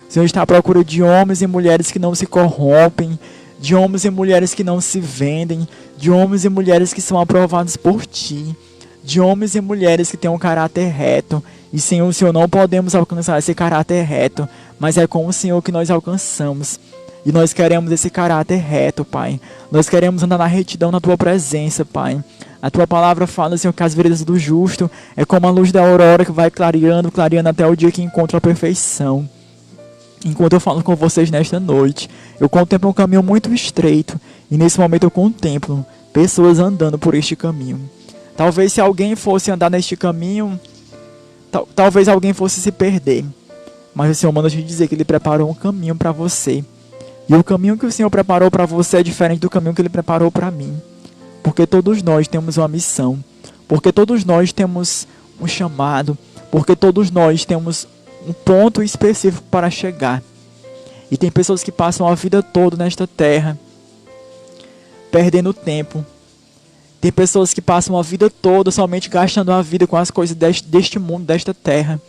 O Senhor está à procura de homens e mulheres que não se corrompem, de homens e mulheres que não se vendem, de homens e mulheres que são aprovados por Ti, de homens e mulheres que têm um caráter reto. E, Senhor, não podemos alcançar esse caráter reto, mas é com o Senhor que nós alcançamos. E nós queremos esse caráter reto, Pai. Nós queremos andar na retidão na Tua presença, Pai. A Tua palavra fala, Senhor, que as veredas do justo é como a luz da aurora que vai clareando, clareando até o dia que encontra a perfeição. Enquanto eu falo com vocês nesta noite, eu contemplo um caminho muito estreito. E nesse momento eu contemplo pessoas andando por este caminho. Talvez se alguém fosse andar neste caminho, talvez alguém fosse se perder. Mas o Senhor manda te dizer que Ele preparou um caminho para você. E o caminho que o Senhor preparou para você é diferente do caminho que Ele preparou para mim. Porque todos nós temos uma missão. Porque todos nós temos um chamado. Porque todos nós temos um ponto específico para chegar. E tem pessoas que passam a vida toda nesta terra, perdendo tempo. Tem pessoas que passam a vida toda somente gastando a vida com as coisas deste mundo, desta terra.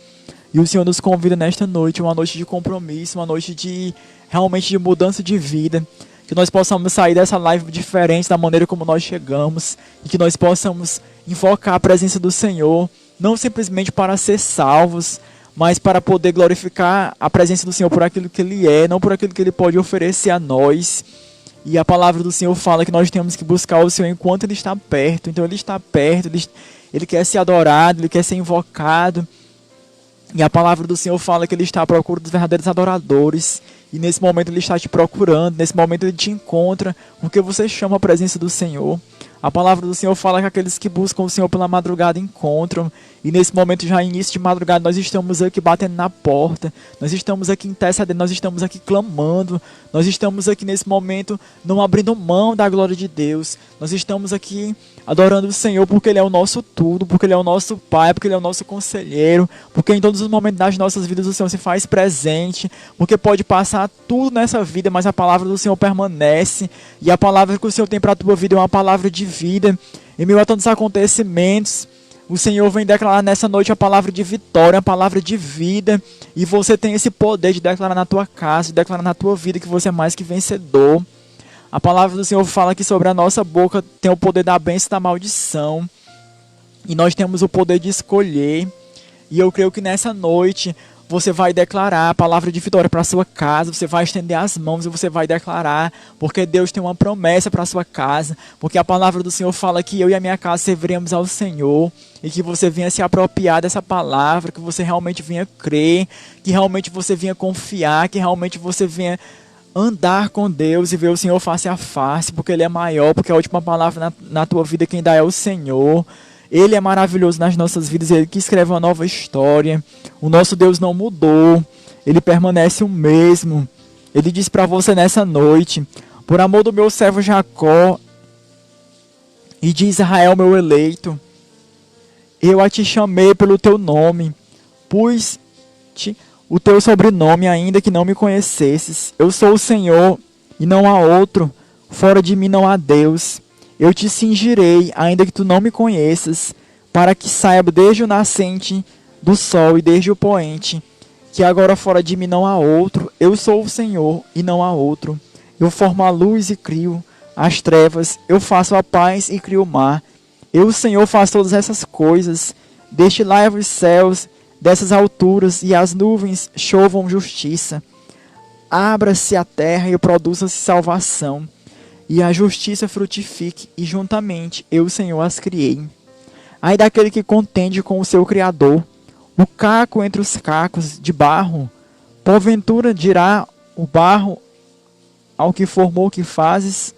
E o Senhor nos convida nesta noite, uma noite de compromisso, uma noite de realmente de mudança de vida. Que nós possamos sair dessa live diferente da maneira como nós chegamos. E que nós possamos invocar a presença do Senhor, não simplesmente para ser salvos, mas para poder glorificar a presença do Senhor por aquilo que Ele é, não por aquilo que Ele pode oferecer a nós. E a palavra do Senhor fala que nós temos que buscar o Senhor enquanto Ele está perto. Então Ele está perto, Ele quer ser adorado, Ele quer ser invocado. E a palavra do Senhor fala que Ele está à procura dos verdadeiros adoradores. E nesse momento Ele está te procurando, nesse momento Ele te encontra, porque você chama a presença do Senhor. A palavra do Senhor fala que aqueles que buscam o Senhor pela madrugada encontram. E nesse momento, já início de madrugada, nós estamos aqui batendo na porta. Nós estamos aqui intercedendo, nós estamos aqui clamando. Nós estamos aqui nesse momento não abrindo mão da glória de Deus. Nós estamos aqui adorando o Senhor porque Ele é o nosso tudo, porque Ele é o nosso Pai, porque Ele é o nosso conselheiro. Porque em todos os momentos das nossas vidas o Senhor se faz presente. Porque pode passar tudo nessa vida, mas a palavra do Senhor permanece. E a palavra que o Senhor tem para a tua vida é uma palavra de vida. Em meio a todos os acontecimentos, o Senhor vem declarar nessa noite a palavra de vitória, a palavra de vida. E você tem esse poder de declarar na tua casa, de declarar na tua vida que você é mais que vencedor. A palavra do Senhor fala que sobre a nossa boca tem o poder da bênção e da maldição. E nós temos o poder de escolher. E eu creio que nessa noite você vai declarar a palavra de vitória para a sua casa, você vai estender as mãos e você vai declarar, porque Deus tem uma promessa para a sua casa, porque a palavra do Senhor fala que eu e a minha casa serviremos ao Senhor, e que você venha se apropriar dessa palavra, que você realmente venha crer, que realmente você venha confiar, que realmente você venha andar com Deus e ver o Senhor face a face, porque Ele é maior, porque a última palavra na tua vida quem dá é o Senhor. Ele é maravilhoso nas nossas vidas, Ele que escreve uma nova história. O nosso Deus não mudou, Ele permanece o mesmo. Ele diz para você nessa noite: por amor do meu servo Jacó e de Israel meu eleito, eu a te chamei pelo teu nome, pus-te o teu sobrenome, ainda que não me conhecesses. Eu sou o Senhor e não há outro, fora de mim não há Deus. Eu te cingirei, ainda que tu não me conheças, para que saiba desde o nascente do sol e desde o poente, que agora fora de mim não há outro. Eu sou o Senhor e não há outro. Eu formo a luz e crio as trevas. Eu faço a paz e crio o mar. Eu, o Senhor, faço todas essas coisas. Destilar os céus dessas alturas e as nuvens chovam justiça. Abra-se a terra e produza-se salvação. E a justiça frutifique, e juntamente eu, o Senhor, as criei. Ai daquele que contende com o seu Criador, o caco entre os cacos de barro, porventura dirá o barro ao que formou o que fazes,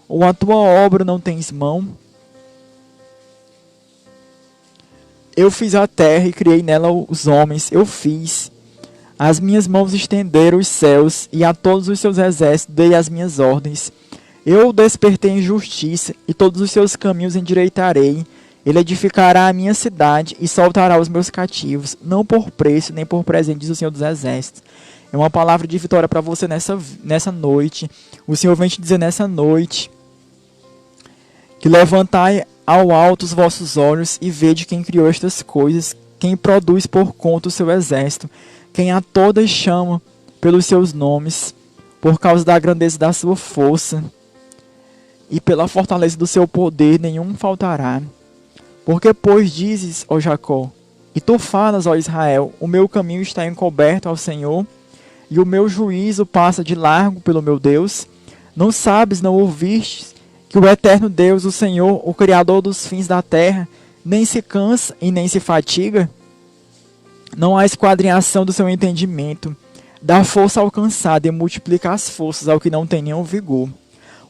ou a tua obra não tens mão? Eu fiz a terra e criei nela os homens, eu fiz. As minhas mãos estenderam os céus, e a todos os seus exércitos dei as minhas ordens. Eu o despertei em justiça, e todos os seus caminhos endireitarei. Ele edificará a minha cidade, e soltará os meus cativos, não por preço, nem por presente, diz o Senhor dos Exércitos. É uma palavra de vitória para você nessa noite. O Senhor vem te dizer nessa noite, que levantai ao alto os vossos olhos, e vede quem criou estas coisas, quem produz por conta o seu exército, quem a todas chama pelos seus nomes, por causa da grandeza da sua força, e pela fortaleza do seu poder nenhum faltará. Porque, pois, dizes, ó Jacó, e tu falas, ó Israel, o meu caminho está encoberto ao Senhor, e o meu juízo passa de largo pelo meu Deus. Não sabes, não ouvistes, que o eterno Deus, o Senhor, o Criador dos fins da terra, nem se cansa e nem se fatiga? Não há esquadrinhação do seu entendimento. Dá força ao cansado e multiplica as forças ao que não tem nenhum vigor.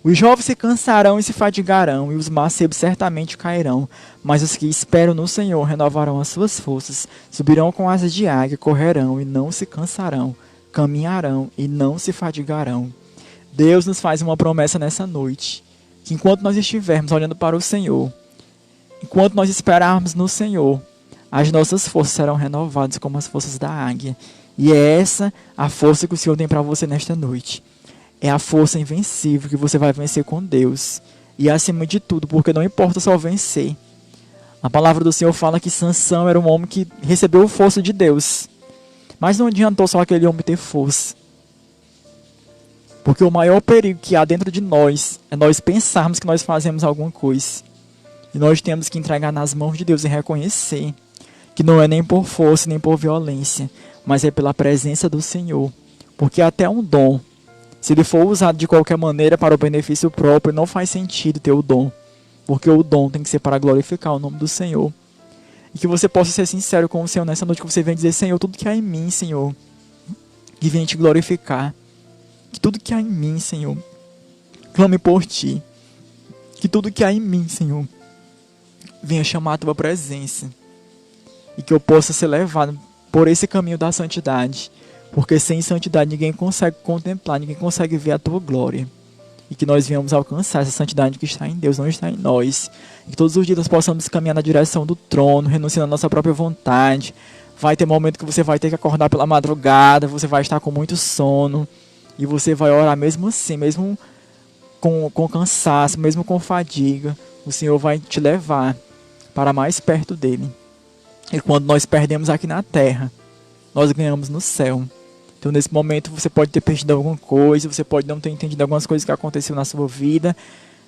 Os jovens se cansarão e se fatigarão, e os mancebos certamente cairão. Mas os que esperam no Senhor renovarão as suas forças, subirão com asas de águia, correrão e não se cansarão, caminharão e não se fatigarão. Deus nos faz uma promessa nessa noite, que enquanto nós estivermos olhando para o Senhor, enquanto nós esperarmos no Senhor, as nossas forças serão renovadas como as forças da águia. E é essa a força que o Senhor tem para você nesta noite. É a força invencível que você vai vencer com Deus. E acima de tudo, porque não importa só vencer. A palavra do Senhor fala que Sansão era um homem que recebeu força de Deus. Mas não adiantou só aquele homem ter força. Porque o maior perigo que há dentro de nós é nós pensarmos que nós fazemos alguma coisa. E nós temos que entregar nas mãos de Deus e reconhecer que não é nem por força, nem por violência, mas é pela presença do Senhor. Porque até um dom, se ele for usado de qualquer maneira para o benefício próprio, não faz sentido ter o dom. Porque o dom tem que ser para glorificar o nome do Senhor. E que você possa ser sincero com o Senhor nessa noite, que você venha dizer: Senhor, tudo que há em mim, Senhor, que venha te glorificar. Que tudo que há em mim, Senhor, clame por ti. Que tudo que há em mim, Senhor, venha chamar a tua presença. E que eu possa ser levado por esse caminho da santidade. Porque sem santidade ninguém consegue contemplar, ninguém consegue ver a tua glória. E que nós venhamos alcançar essa santidade que está em Deus, não está em nós. E que todos os dias nós possamos caminhar na direção do trono, renunciando à nossa própria vontade. Vai ter momento que você vai ter que acordar pela madrugada, você vai estar com muito sono. E você vai orar mesmo assim, mesmo com cansaço, mesmo com fadiga. O Senhor vai te levar para mais perto dele. E quando nós perdemos aqui na terra, nós ganhamos no céu. Então nesse momento você pode ter perdido alguma coisa, você pode não ter entendido algumas coisas que aconteceram na sua vida,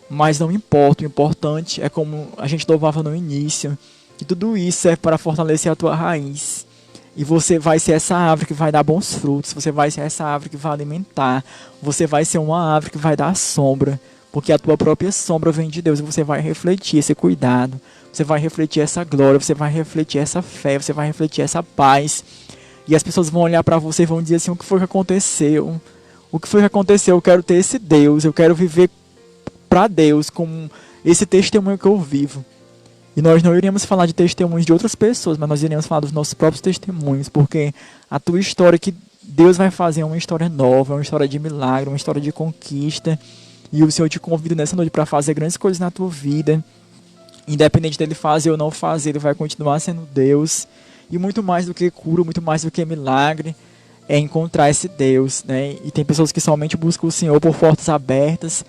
mas não importa, o importante é como a gente louvava no início, que tudo isso serve para fortalecer a tua raiz. E você vai ser essa árvore que vai dar bons frutos, você vai ser essa árvore que vai alimentar, você vai ser uma árvore que vai dar sombra, porque a tua própria sombra vem de Deus e você vai refletir esse cuidado, você vai refletir essa glória, você vai refletir essa fé, você vai refletir essa paz. E as pessoas vão olhar para você e vão dizer assim: o que foi que aconteceu? O que foi que aconteceu? Eu quero ter esse Deus, eu quero viver para Deus com esse testemunho que eu vivo. E nós não iríamos falar de testemunhos de outras pessoas, mas nós iríamos falar dos nossos próprios testemunhos, porque a tua história que Deus vai fazer é uma história nova, é uma história de milagre, uma história de conquista. E o Senhor te convida nessa noite para fazer grandes coisas na tua vida. Independente dele fazer ou não fazer, ele vai continuar sendo Deus. E muito mais do que cura, muito mais do que milagre, é encontrar esse Deus, né? E tem pessoas que somente buscam o Senhor por portas abertas,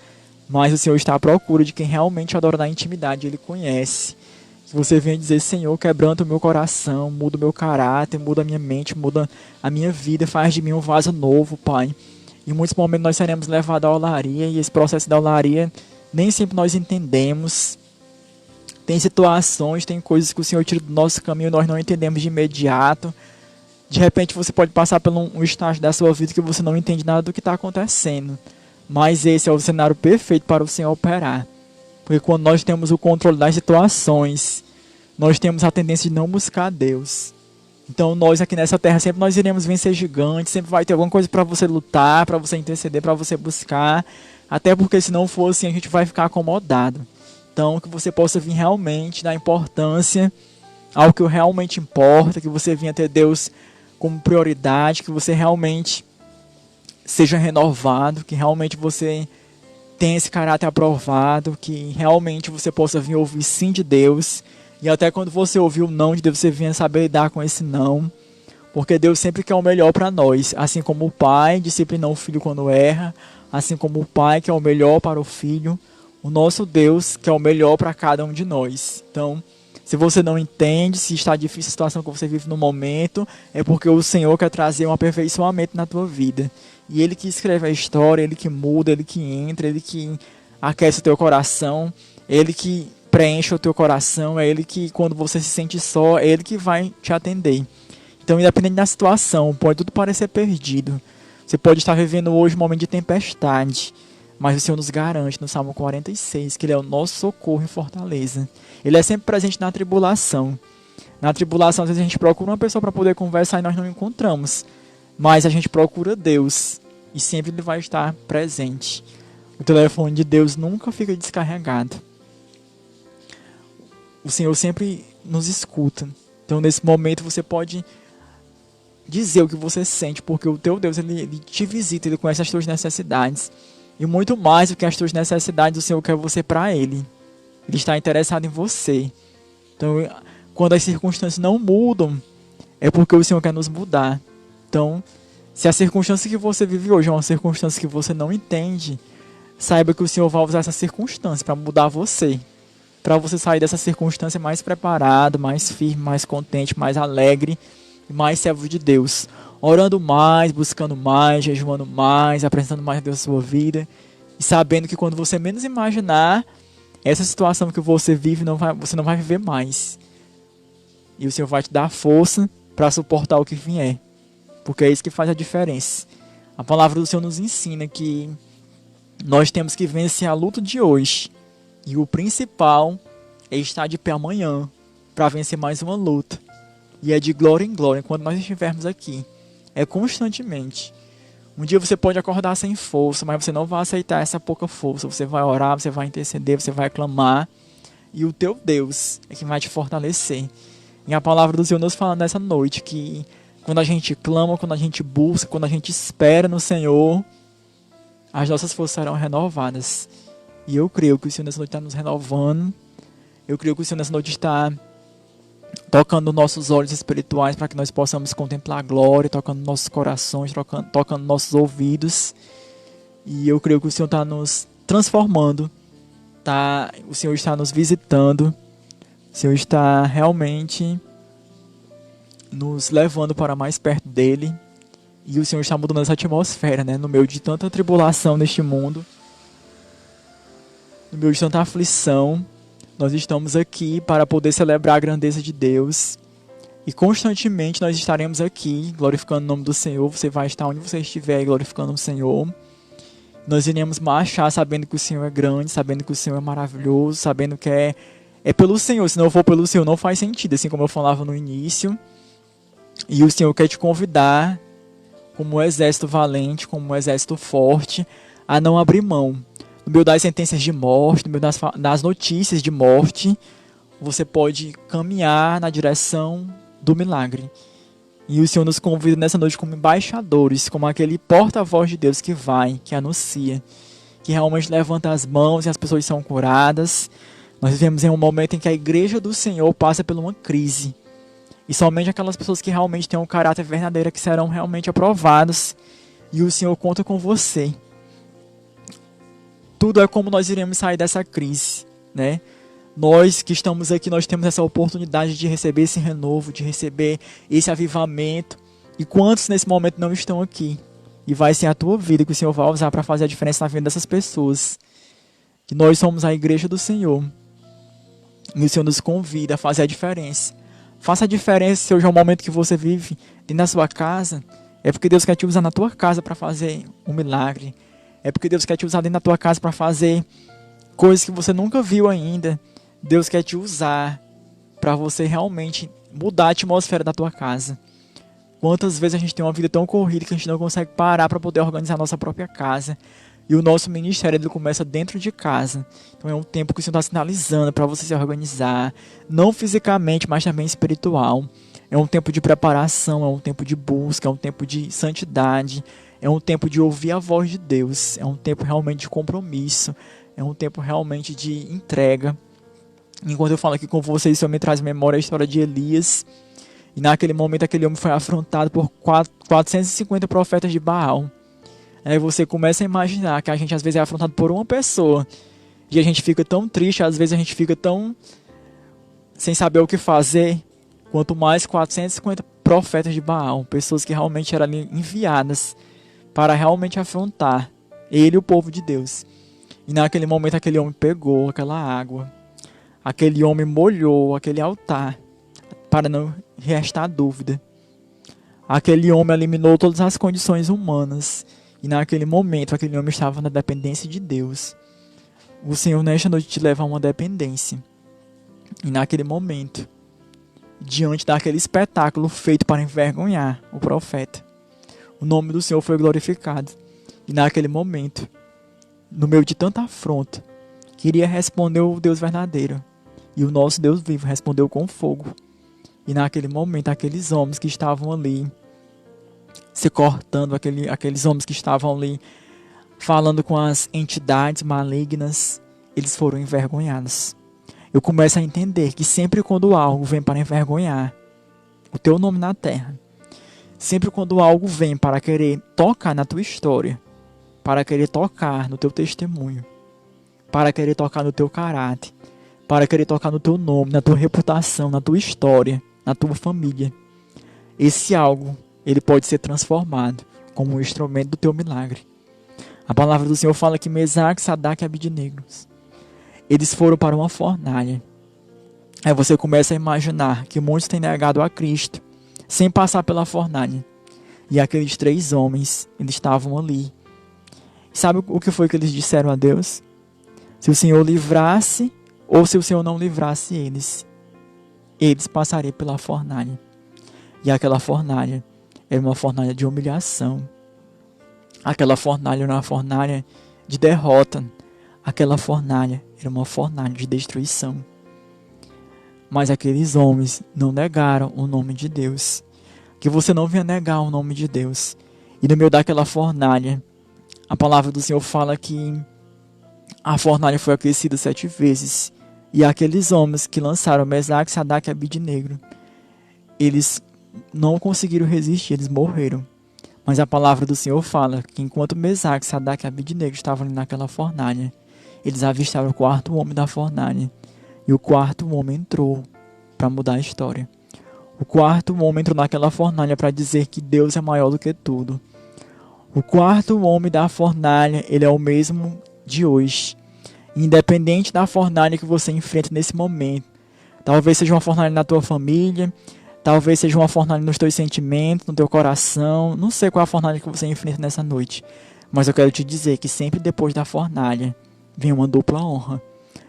mas o Senhor está à procura de quem realmente adora na intimidade, Ele conhece. Que você venha dizer: Senhor, quebranta o meu coração, muda o meu caráter, muda a minha mente, muda a minha vida, faz de mim um vaso novo, Pai. Em muitos momentos nós seremos levados à olaria, e esse processo da olaria nem sempre nós entendemos. Tem situações, tem coisas que o Senhor tira do nosso caminho e nós não entendemos de imediato. De repente você pode passar por um estágio da sua vida que você não entende nada do que está acontecendo. Mas esse é o cenário perfeito para o Senhor operar. Porque quando nós temos o controle das situações, nós temos a tendência de não buscar a Deus. Então nós aqui nessa terra sempre nós iremos vencer gigantes, sempre vai ter alguma coisa para você lutar, para você interceder, para você buscar. Até porque se não for assim a gente vai ficar acomodado. Então, que você possa vir realmente dar importância ao que realmente importa, que você venha ter Deus como prioridade, que você realmente seja renovado, que realmente você tenha esse caráter aprovado, que realmente você possa vir ouvir sim de Deus, e até quando você ouvir o não de Deus, você venha saber lidar com esse não, porque Deus sempre quer o melhor para nós, assim como o pai disciplina o filho quando erra, assim como o pai quer o melhor para o filho, o nosso Deus quer o melhor para cada um de nós. Então, Se você não entende, se está difícil a situação que você vive no momento, é porque o Senhor quer trazer um aperfeiçoamento na tua vida. E Ele que escreve a história, Ele que muda, Ele que entra, Ele que aquece o teu coração, Ele que preenche o teu coração, é Ele que, quando você se sente só, é Ele que vai te atender. Então, independente da situação, pode tudo parecer perdido. Você pode estar vivendo hoje um momento de tempestade, mas o Senhor nos garante no Salmo 46 que Ele é o nosso socorro e fortaleza. Ele é sempre presente na tribulação. Na tribulação, às vezes a gente procura uma pessoa para poder conversar e nós não encontramos. Mas a gente procura Deus e sempre Ele vai estar presente. O telefone de Deus nunca fica descarregado. O Senhor sempre nos escuta. Então, nesse momento, você pode dizer o que você sente, porque o teu Deus, ele te visita, Ele conhece as tuas necessidades. E muito mais do que as tuas necessidades, o Senhor quer você para Ele. Ele está interessado em você. Então, quando as circunstâncias não mudam, é porque o Senhor quer nos mudar. Então, se a circunstância que você vive hoje é uma circunstância que você não entende, saiba que o Senhor vai usar essa circunstância para mudar você. Para você sair dessa circunstância mais preparado, mais firme, mais contente, mais alegre e mais servo de Deus. Orando mais, buscando mais, jejuando mais, apresentando mais a Deus a sua vida. E sabendo que quando você menos imaginar, essa situação que você vive, você não vai viver mais. E o Senhor vai te dar força para suportar o que vier. Porque é isso que faz a diferença. A palavra do Senhor nos ensina que nós temos que vencer a luta de hoje. E o principal é estar de pé amanhã para vencer mais uma luta. E é de glória em glória quando nós estivermos aqui. É constantemente. Um dia você pode acordar sem força, mas você não vai aceitar essa pouca força. Você vai orar, você vai interceder, você vai clamar. E o teu Deus é que vai te fortalecer. E a palavra do Senhor nos fala nessa noite que quando a gente clama, quando a gente busca, quando a gente espera no Senhor, as nossas forças serão renovadas. E eu creio que o Senhor nessa noite está nos renovando. Eu creio que o Senhor nessa noite está tocando nossos olhos espirituais para que nós possamos contemplar a glória, tocando nossos corações, tocando nossos ouvidos. E eu creio que o Senhor está nos transformando, o Senhor está nos visitando, o Senhor está realmente nos levando para mais perto dEle. E o Senhor está mudando essa atmosfera, né? No meio de tanta tribulação neste mundo, no meio de tanta aflição, nós estamos aqui para poder celebrar a grandeza de Deus. E constantemente nós estaremos aqui glorificando o nome do Senhor. Você vai estar onde você estiver glorificando o Senhor. Nós iremos marchar sabendo que o Senhor é grande, sabendo que o Senhor é maravilhoso, sabendo que é pelo Senhor. Se não for pelo Senhor, não faz sentido, assim como eu falava no início. E o Senhor quer te convidar, como um exército valente, como um exército forte, a não abrir mão. No meio das sentenças de morte, no meio das notícias de morte, você pode caminhar na direção do milagre. E o Senhor nos convida nessa noite como embaixadores, como aquele porta-voz de Deus que vai, que anuncia, que realmente levanta as mãos e as pessoas são curadas. Nós vivemos em um momento em que a igreja do Senhor passa por uma crise. E somente aquelas pessoas que realmente têm um caráter verdadeiro que serão realmente aprovadas. E o Senhor conta com você. Tudo é como nós iremos sair dessa crise, né? Nós que estamos aqui, nós temos essa oportunidade de receber esse renovo, de receber esse avivamento. E quantos nesse momento não estão aqui? E vai ser a tua vida que o Senhor vai usar para fazer a diferença na vida dessas pessoas. Que nós somos a igreja do Senhor. E o Senhor nos convida a fazer a diferença. Faça a diferença se hoje é o momento que você vive dentro da sua casa. É porque Deus quer te usar na tua casa para fazer um milagre. É porque Deus quer te usar dentro da tua casa para fazer coisas que você nunca viu ainda. Deus quer te usar para você realmente mudar a atmosfera da tua casa. Quantas vezes a gente tem uma vida tão corrida que a gente não consegue parar para poder organizar a nossa própria casa. E o nosso ministério ele começa dentro de casa. Então é um tempo que o Senhor está sinalizando para você se organizar. Não fisicamente, mas também espiritual. É um tempo de preparação, é um tempo de busca, é um tempo de santidade. É um tempo de ouvir a voz de Deus. É um tempo realmente de compromisso. É um tempo realmente de entrega. Enquanto eu falo aqui com vocês, isso me traz memória a história de Elias. E naquele momento, aquele homem foi afrontado por 450 profetas de Baal. Aí você começa a imaginar que a gente às vezes é afrontado por uma pessoa. E a gente fica tão triste, às vezes a gente fica tão sem saber o que fazer, quanto mais 450 profetas de Baal, pessoas que realmente eram ali enviadas para realmente afrontar ele e o povo de Deus. E naquele momento aquele homem pegou aquela água, aquele homem molhou aquele altar para não restar dúvida. Aquele homem eliminou todas as condições humanas e naquele momento aquele homem estava na dependência de Deus. O Senhor nesta noite te leva a uma dependência. E naquele momento, diante daquele espetáculo feito para envergonhar o profeta, o nome do Senhor foi glorificado. E naquele momento, no meio de tanta afronta, queria responder o Deus verdadeiro. E o nosso Deus vivo respondeu com fogo. E naquele momento, aqueles homens que estavam ali se cortando, aqueles homens que estavam ali falando com as entidades malignas, eles foram envergonhados. Eu começo a entender que sempre quando algo vem para envergonhar o teu nome na terra, sempre quando algo vem para querer tocar na tua história, para querer tocar no teu testemunho, para querer tocar no teu caráter, para querer tocar no teu nome, na tua reputação, na tua história, na tua família, esse algo, ele pode ser transformado como um instrumento do teu milagre. A palavra do Senhor fala que Mesaque, Sadraque e Abidnego, eles foram para uma fornalha. Aí você começa a imaginar que muitos têm negado a Cristo sem passar pela fornalha. E aqueles 3 homens, eles estavam ali. Sabe o que foi que eles disseram a Deus? Se o Senhor livrasse ou se o Senhor não livrasse eles passariam pela fornalha. E aquela fornalha era uma fornalha de humilhação. Aquela fornalha era uma fornalha de derrota. Aquela fornalha era uma fornalha de destruição. Mas aqueles homens não negaram o nome de Deus. Que você não venha negar o nome de Deus. E no meio daquela fornalha, a palavra do Senhor fala que a fornalha foi aquecida 7 vezes. E aqueles homens que lançaram Mesaque, Sadraque e Abidnego, eles não conseguiram resistir, eles morreram. Mas a palavra do Senhor fala que enquanto Mesaque, Sadraque e Abidnego estavam ali naquela fornalha, eles avistaram o 4º homem da fornalha. E o 4º homem entrou para mudar a história. O 4º homem entrou naquela fornalha para dizer que Deus é maior do que tudo. O 4º homem da fornalha, ele é o mesmo de hoje. Independente da fornalha que você enfrenta nesse momento. Talvez seja uma fornalha na tua família. Talvez seja uma fornalha nos teus sentimentos, no teu coração. Não sei qual é a fornalha que você enfrenta nessa noite. Mas eu quero te dizer que sempre depois da fornalha vem uma dupla honra.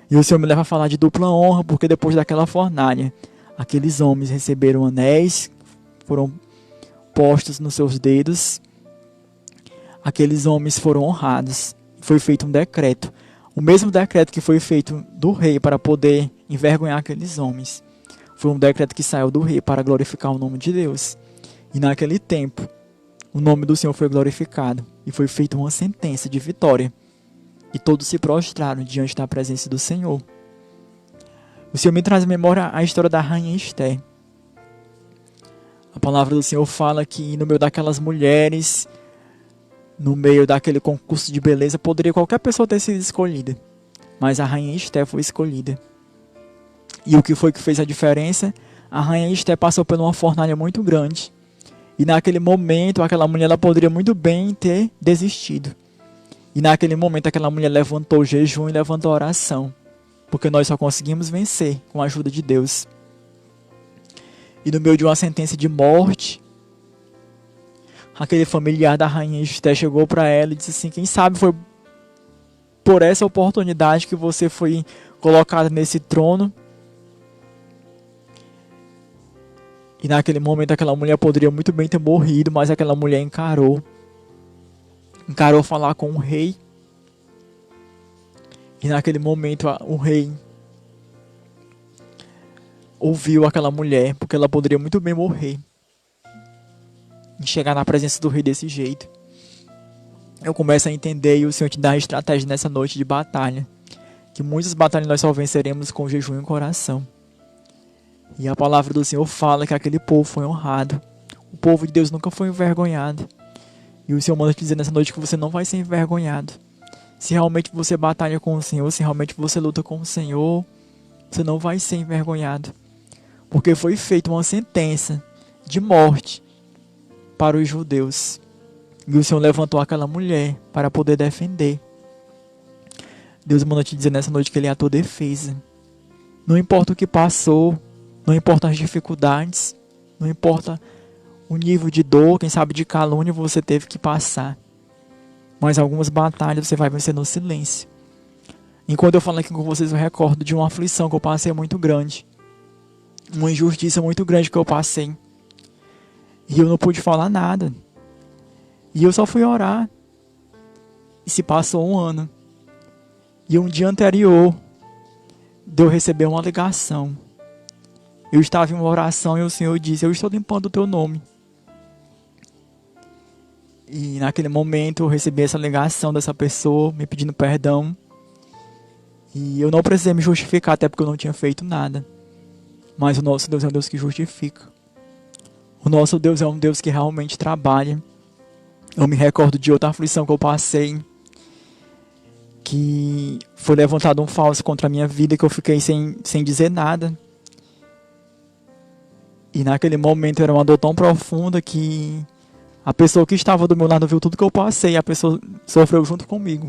E o Senhor me leva a falar de dupla honra, porque depois daquela fornalha, aqueles homens receberam anéis, foram postos nos seus dedos. Aqueles homens foram honrados. Foi feito um decreto. O mesmo decreto que foi feito do rei para poder envergonhar aqueles homens. Foi um decreto que saiu do rei para glorificar o nome de Deus. E naquele tempo, o nome do Senhor foi glorificado. E foi feita uma sentença de vitória. E todos se prostraram diante da presença do Senhor. O Senhor me traz à memória a história da rainha Esther. A palavra do Senhor fala que no meio daquelas mulheres, no meio daquele concurso de beleza, poderia qualquer pessoa ter sido escolhida. Mas a rainha Esther foi escolhida. E o que foi que fez a diferença? A rainha Esther passou por uma fornalha muito grande. E naquele momento, aquela mulher ela poderia muito bem ter desistido. E naquele momento, aquela mulher levantou o jejum e levantou a oração. Porque nós só conseguimos vencer com a ajuda de Deus. E no meio de uma sentença de morte, aquele familiar da rainha Esther chegou para ela e disse assim: quem sabe foi por essa oportunidade que você foi colocada nesse trono. E naquele momento aquela mulher poderia muito bem ter morrido, mas aquela mulher encarou falar com o rei. E naquele momento o rei ouviu aquela mulher, porque ela poderia muito bem morrer e chegar na presença do rei desse jeito. Eu começo a entender, e o Senhor te dá a estratégia nessa noite de batalha, que muitas batalhas nós só venceremos com jejum e coração. E a palavra do Senhor fala que aquele povo foi honrado. O povo de Deus nunca foi envergonhado. E o Senhor manda te dizer nessa noite que você não vai ser envergonhado. Se realmente você batalha com o Senhor, se realmente você luta com o Senhor, você não vai ser envergonhado. porque foi feita uma sentença de morte para os judeus. E o Senhor levantou aquela mulher para poder defender. Deus manda te dizer nessa noite que Ele é a tua defesa. Não importa o que passou, não importa as dificuldades, não importa o nível de dor, quem sabe de calúnia você teve que passar. Mas algumas batalhas você vai vencer no silêncio. Enquanto eu falo aqui com vocês, eu recordo de uma aflição que eu passei muito grande. Uma injustiça muito grande que eu passei. E eu não pude falar nada. E eu só fui orar. E se passou um ano. E um dia anterior, de eu receber uma ligação. Eu estava em uma oração e o Senhor disse: eu estou limpando o teu nome. E naquele momento eu recebi essa ligação dessa pessoa me pedindo perdão. E eu não precisei me justificar, até porque eu não tinha feito nada. Mas o nosso Deus é um Deus que justifica. O nosso Deus é um Deus que realmente trabalha. Eu me recordo de outra aflição que eu passei, que foi levantado um falso contra a minha vida, que eu fiquei sem dizer nada. E naquele momento era uma dor tão profunda que a pessoa que estava do meu lado viu tudo que eu passei e a pessoa sofreu junto comigo.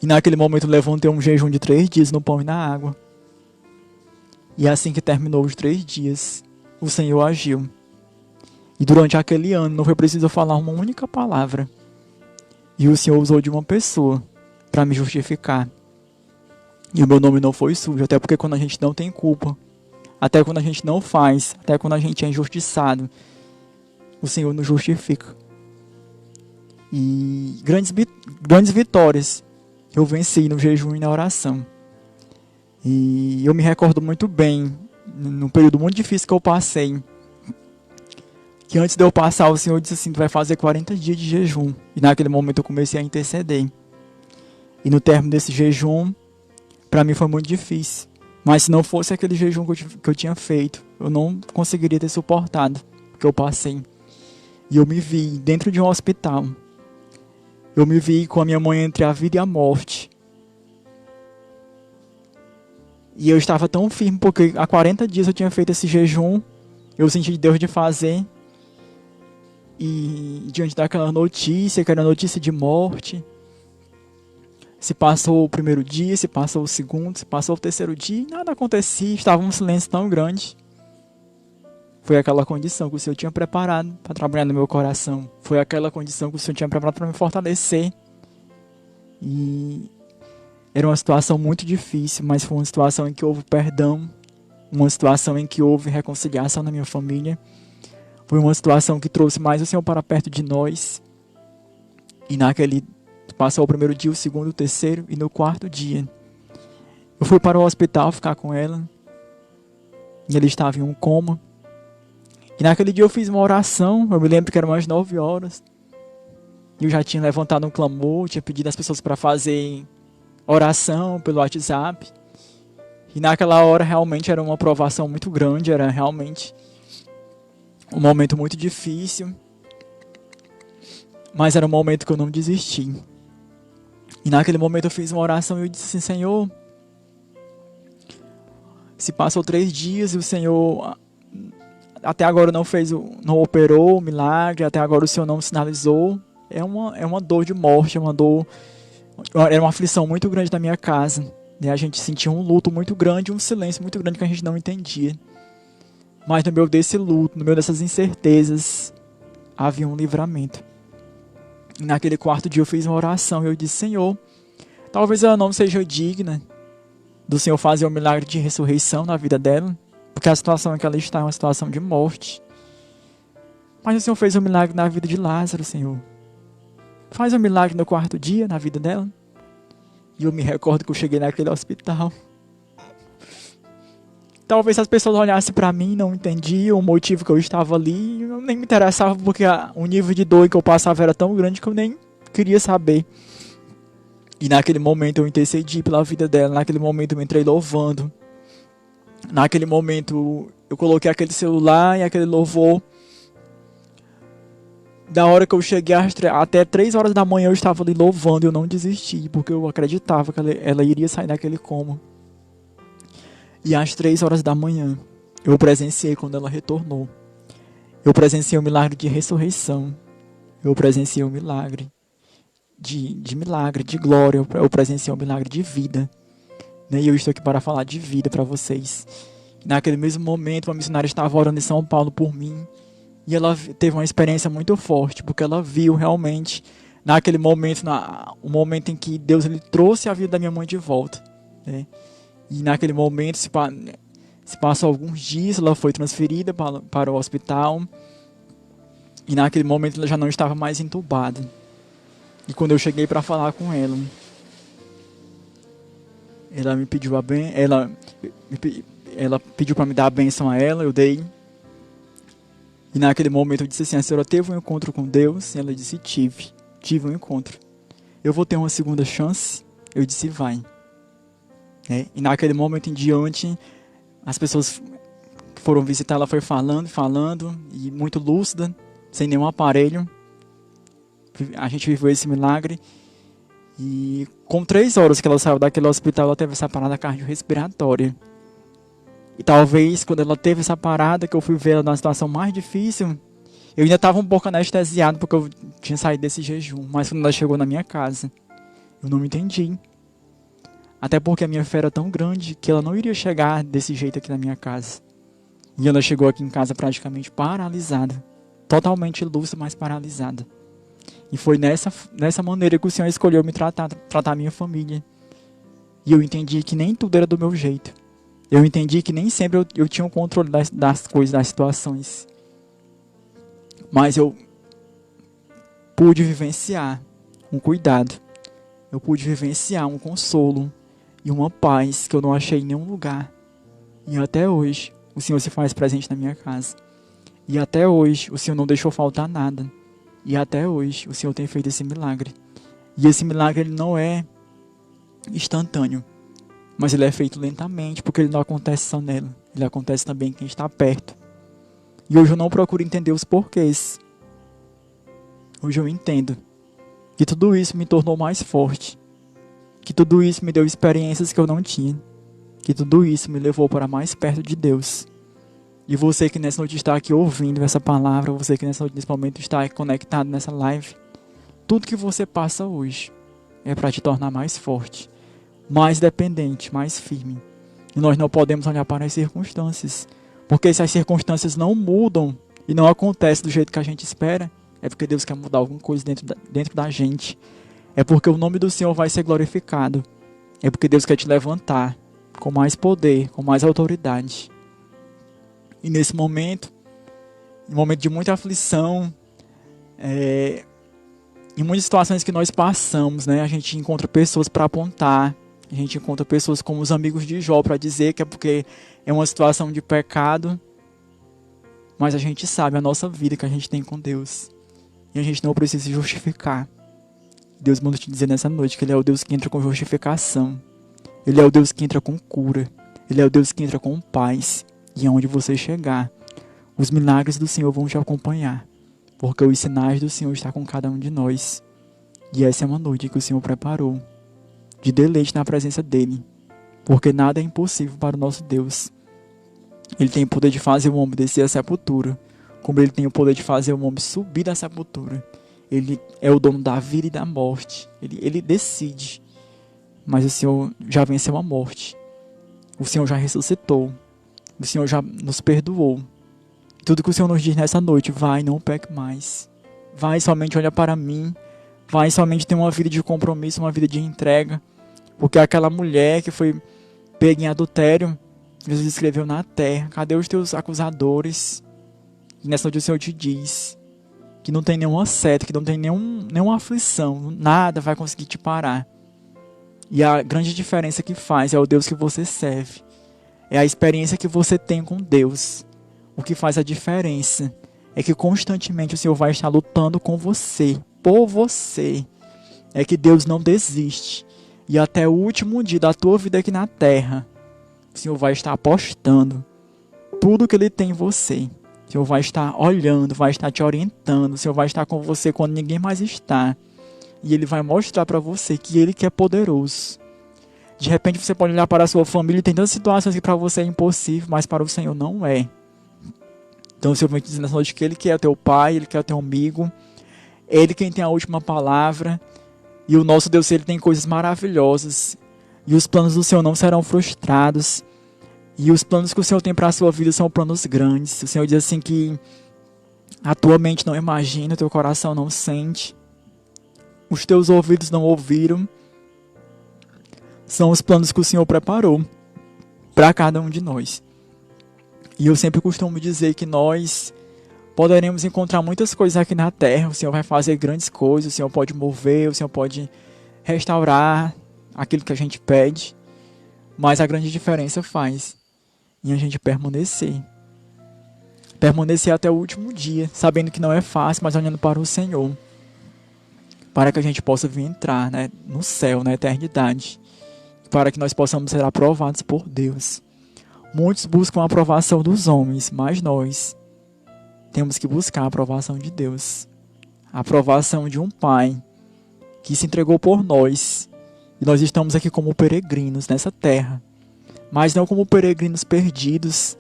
E naquele momento eu levantei um jejum de 3 dias no pão e na água. E assim que terminou os 3 dias, o Senhor agiu. E durante aquele ano não foi preciso falar uma única palavra. E o Senhor usou de uma pessoa para me justificar. E o meu nome não foi sujo, até porque quando a gente não tem culpa, até quando a gente não faz, até quando a gente é injustiçado, o Senhor nos justifica. E grandes vitórias eu venci no jejum e na oração. E eu me recordo muito bem, num período muito difícil que eu passei, que antes de eu passar, o Senhor disse assim: tu vai fazer 40 dias de jejum. E naquele momento eu comecei a interceder. E no término desse jejum, para mim foi muito difícil. Mas se não fosse aquele jejum que eu tinha feito, eu não conseguiria ter suportado o que eu passei. E eu me vi dentro de um hospital. Eu me vi com a minha mãe entre a vida e a morte. E eu estava tão firme porque há 40 dias eu tinha feito esse jejum. Eu senti Deus de fazer. E diante daquela notícia, que era notícia de morte, se passou o primeiro dia, se passou o segundo, se passou o terceiro dia, e nada acontecia, estava um silêncio tão grande. Foi aquela condição que o Senhor tinha preparado para trabalhar no meu coração. Foi aquela condição que o Senhor tinha preparado para me fortalecer. E era uma situação muito difícil, mas foi uma situação em que houve perdão, uma situação em que houve reconciliação na minha família. Foi uma situação que trouxe mais o Senhor para perto de nós. E naquele passou o primeiro dia, o segundo, o terceiro, e no quarto dia eu fui para o hospital ficar com ela. E ele estava em um coma. E naquele dia eu fiz uma oração. Eu me lembro que eram umas 9 horas. E eu já tinha levantado um clamor, tinha pedido às pessoas para fazer oração pelo WhatsApp. E naquela hora realmente era uma provação muito grande, era realmente um momento muito difícil. Mas era um momento que eu não desisti. E naquele momento eu fiz uma oração e eu disse assim: Senhor, se passou 3 dias e o Senhor até agora não operou o milagre, até agora o Senhor não sinalizou. É uma dor de morte, era uma aflição muito grande na minha casa. A gente sentia um luto muito grande, um silêncio muito grande que a gente não entendia. Mas no meio desse luto, no meio dessas incertezas, havia um livramento. E naquele quarto dia eu fiz uma oração e eu disse: Senhor, talvez ela não seja digna do Senhor fazer um milagre de ressurreição na vida dela, porque a situação em que ela está é uma situação de morte. Mas o Senhor fez um milagre na vida de Lázaro, Senhor. Faz um milagre no quarto dia na vida dela. E eu me recordo que eu cheguei naquele hospital. Talvez as pessoas olhassem para mim, não entendiam o motivo que eu estava ali. Eu nem me interessava porque o nível de dor que eu passava era tão grande que eu nem queria saber. E naquele momento eu intercedi pela vida dela. Naquele momento eu entrei louvando. Naquele momento eu coloquei aquele celular e aquele louvor. Da hora que eu cheguei até 3 horas da manhã eu estava ali louvando e eu não desisti, porque eu acreditava que ela iria sair daquele coma. E às 3 horas da manhã Eu presenciei quando ela retornou. Eu presenciei o milagre de ressurreição. Eu presenciei o milagre de milagre, de glória. Eu presenciei o milagre de vida. Né? E eu estou aqui para falar de vida para vocês. Naquele mesmo momento, uma missionária estava orando em São Paulo por mim. E ela teve uma experiência muito forte, porque ela viu realmente, naquele momento, o momento em que Deus ele trouxe a vida da minha mãe de volta. Né? E naquele momento, se passou alguns dias, ela foi transferida para o hospital. E naquele momento ela já não estava mais entubada. E quando eu cheguei para falar com ela, ela me pediu ela pediu para me dar a bênção a ela, eu dei. E naquele momento eu disse assim: a senhora teve um encontro com Deus? E ela disse: tive um encontro. Eu vou ter uma segunda chance? Eu disse: vai. E naquele momento em diante, as pessoas que foram visitar ela foi falando, e muito lúcida, sem nenhum aparelho. A gente viveu esse milagre. E com 3 horas que ela saiu daquele hospital, ela teve essa parada cardiorrespiratória. E talvez quando ela teve essa parada, que eu fui ver ela numa situação mais difícil, eu ainda estava um pouco anestesiado porque eu tinha saído desse jejum. Mas quando ela chegou na minha casa, eu não me entendi. Até porque a minha fé era tão grande que ela não iria chegar desse jeito aqui na minha casa. E ela chegou aqui em casa praticamente paralisada. Totalmente lúcida, mas paralisada. E foi nessa maneira que o Senhor escolheu me tratar a minha família. E eu entendi que nem tudo era do meu jeito. Eu entendi que nem sempre eu tinha o controle das coisas, das situações. Mas eu pude vivenciar um cuidado. Eu pude vivenciar um consolo e uma paz que eu não achei em nenhum lugar. E até hoje o Senhor se faz presente na minha casa. E até hoje o Senhor não deixou faltar nada. E até hoje o Senhor tem feito esse milagre. E esse milagre ele não é instantâneo. Mas ele é feito lentamente, porque ele não acontece só nela. Ele acontece também em quem está perto. E hoje eu não procuro entender os porquês. Hoje eu entendo que tudo isso me tornou mais forte. Que tudo isso me deu experiências que eu não tinha. Que tudo isso me levou para mais perto de Deus. E você que nessa noite está aqui ouvindo essa palavra, você que nesse momento está conectado nessa live, tudo que você passa hoje é para te tornar mais forte, mais dependente, mais firme. E nós não podemos olhar para as circunstâncias, porque se as circunstâncias não mudam e não acontecem do jeito que a gente espera, é porque Deus quer mudar alguma coisa dentro da gente. É porque o nome do Senhor vai ser glorificado. É porque Deus quer te levantar com mais poder, com mais autoridade. E nesse momento, um momento de muita aflição, em muitas situações que nós passamos, né, a gente encontra pessoas para apontar, a gente encontra pessoas como os amigos de Jó para dizer que é porque é uma situação de pecado, mas a gente sabe a nossa vida que a gente tem com Deus. E a gente não precisa se justificar. Deus manda te dizer nessa noite que Ele é o Deus que entra com justificação. Ele é o Deus que entra com cura. Ele é o Deus que entra com paz. E aonde você chegar, os milagres do Senhor vão te acompanhar. Porque os sinais do Senhor estão com cada um de nós. E essa é uma noite que o Senhor preparou de deleite na presença dEle. Porque nada é impossível para o nosso Deus. Ele tem o poder de fazer o homem descer a sepultura, como Ele tem o poder de fazer o homem subir da sepultura. Ele é o dono da vida e da morte. Ele decide. Mas o Senhor já venceu a morte. O Senhor já ressuscitou. O Senhor já nos perdoou. Tudo que o Senhor nos diz nessa noite: vai, não peque mais. Vai, somente olha para mim. Vai, somente ter uma vida de compromisso, uma vida de entrega. Porque aquela mulher que foi pega em adultério, Jesus escreveu na terra: cadê os teus acusadores? E nessa noite o Senhor te diz que não tem nenhuma seta, que não tem nenhuma aflição, nada vai conseguir te parar. E a grande diferença que faz é o Deus que você serve. É a experiência que você tem com Deus. O que faz a diferença é que constantemente o Senhor vai estar lutando com você, por você. É que Deus não desiste. E até o último dia da tua vida aqui na terra, o Senhor vai estar apostando tudo que Ele tem em você. O Senhor vai estar olhando, vai estar te orientando. O Senhor vai estar com você quando ninguém mais está. E Ele vai mostrar para você que Ele que é poderoso. De repente você pode olhar para a sua família e tem tantas situações que para você é impossível, mas para o Senhor não é. Então o Senhor vem te dizer nessa noite que Ele quer o teu pai, Ele quer o teu amigo, Ele quem tem a última palavra. E o nosso Deus, Ele tem coisas maravilhosas. E os planos do Senhor não serão frustrados. E os planos que o Senhor tem para a sua vida são planos grandes. O Senhor diz assim que a tua mente não imagina, o teu coração não sente, os teus ouvidos não ouviram. São os planos que o Senhor preparou para cada um de nós. E eu sempre costumo dizer que nós poderemos encontrar muitas coisas aqui na terra. O Senhor vai fazer grandes coisas, o Senhor pode mover, o Senhor pode restaurar aquilo que a gente pede. Mas a grande diferença faz em a gente permanecer. Permanecer até o último dia, sabendo que não é fácil, mas olhando para o Senhor. Para que a gente possa vir entrar, né, no céu, na eternidade. Para que nós possamos ser aprovados por Deus. Muitos buscam a aprovação dos homens, mas nós temos que buscar a aprovação de Deus. A aprovação de um Pai que se entregou por nós. E nós estamos aqui como peregrinos nessa terra. Mas não como peregrinos perdidos,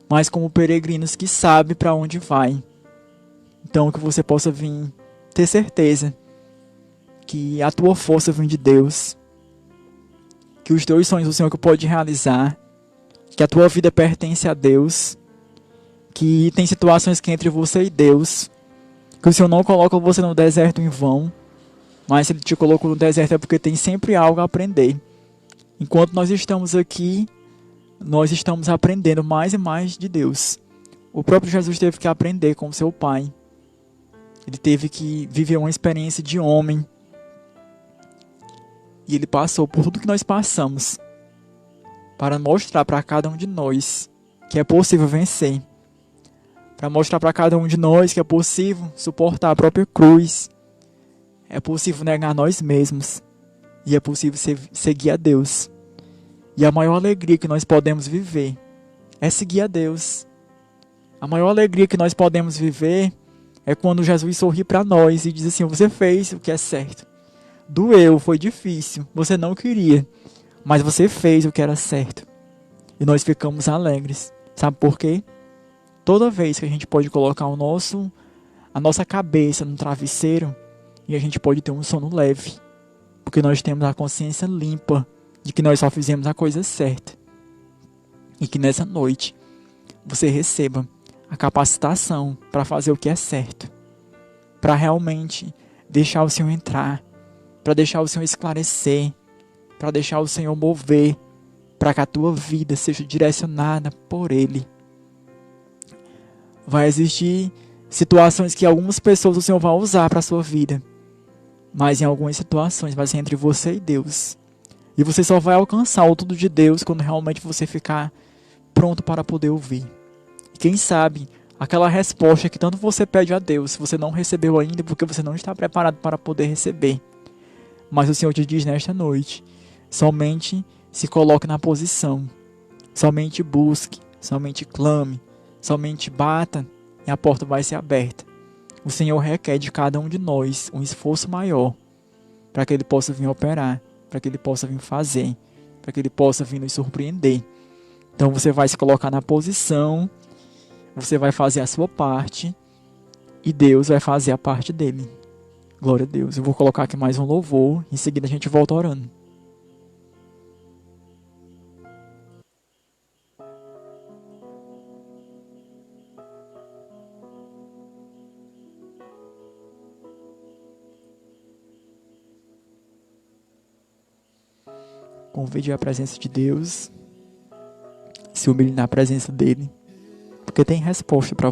mas como peregrinos que sabem para onde vai. Então que você possa vir ter certeza que a tua força vem de Deus. Que os teus sonhos o Senhor que pode realizar. Que a tua vida pertence a Deus, que tem situações que é entre você e Deus, que o Senhor não coloca você no deserto em vão, mas se Ele te colocou no deserto é porque tem sempre algo a aprender. Enquanto nós estamos aqui, nós estamos aprendendo mais e mais de Deus. O próprio Jesus teve que aprender com seu Pai. Ele teve que viver uma experiência de homem, e Ele passou por tudo que nós passamos, para mostrar para cada um de nós que é possível vencer. Para mostrar para cada um de nós que é possível suportar a própria cruz. É possível negar nós mesmos. E é possível seguir a Deus. E a maior alegria que nós podemos viver é seguir a Deus. A maior alegria que nós podemos viver é quando Jesus sorri para nós e diz assim: você fez o que é certo. Doeu, foi difícil, você não queria, mas você fez o que era certo. E nós ficamos alegres. Sabe por quê? Toda vez que a gente pode colocar a nossa cabeça no travesseiro e a gente pode ter um sono leve. Porque nós temos a consciência limpa de que nós só fizemos a coisa certa. E que nessa noite você receba a capacitação para fazer o que é certo. Para realmente deixar o Senhor entrar. Para deixar o Senhor esclarecer. Para deixar o Senhor mover, para que a tua vida seja direcionada por Ele. Vai existir situações que algumas pessoas o Senhor vai usar para a sua vida, mas em algumas situações vai ser entre você e Deus. E você só vai alcançar o tudo de Deus quando realmente você ficar pronto para poder ouvir. E quem sabe, aquela resposta que tanto você pede a Deus, você não recebeu ainda porque você não está preparado para poder receber. Mas o Senhor te diz nesta noite: somente se coloque na posição, somente busque, somente clame, somente bata e a porta vai ser aberta. O Senhor requer de cada um de nós um esforço maior para que Ele possa vir operar, para que Ele possa vir fazer, para que Ele possa vir nos surpreender. Então você vai se colocar na posição, você vai fazer a sua parte e Deus vai fazer a parte dele. Glória a Deus. Eu vou colocar aqui mais um louvor, em seguida a gente volta orando. Convide a presença de Deus, se humilhe na presença dele, porque tem resposta para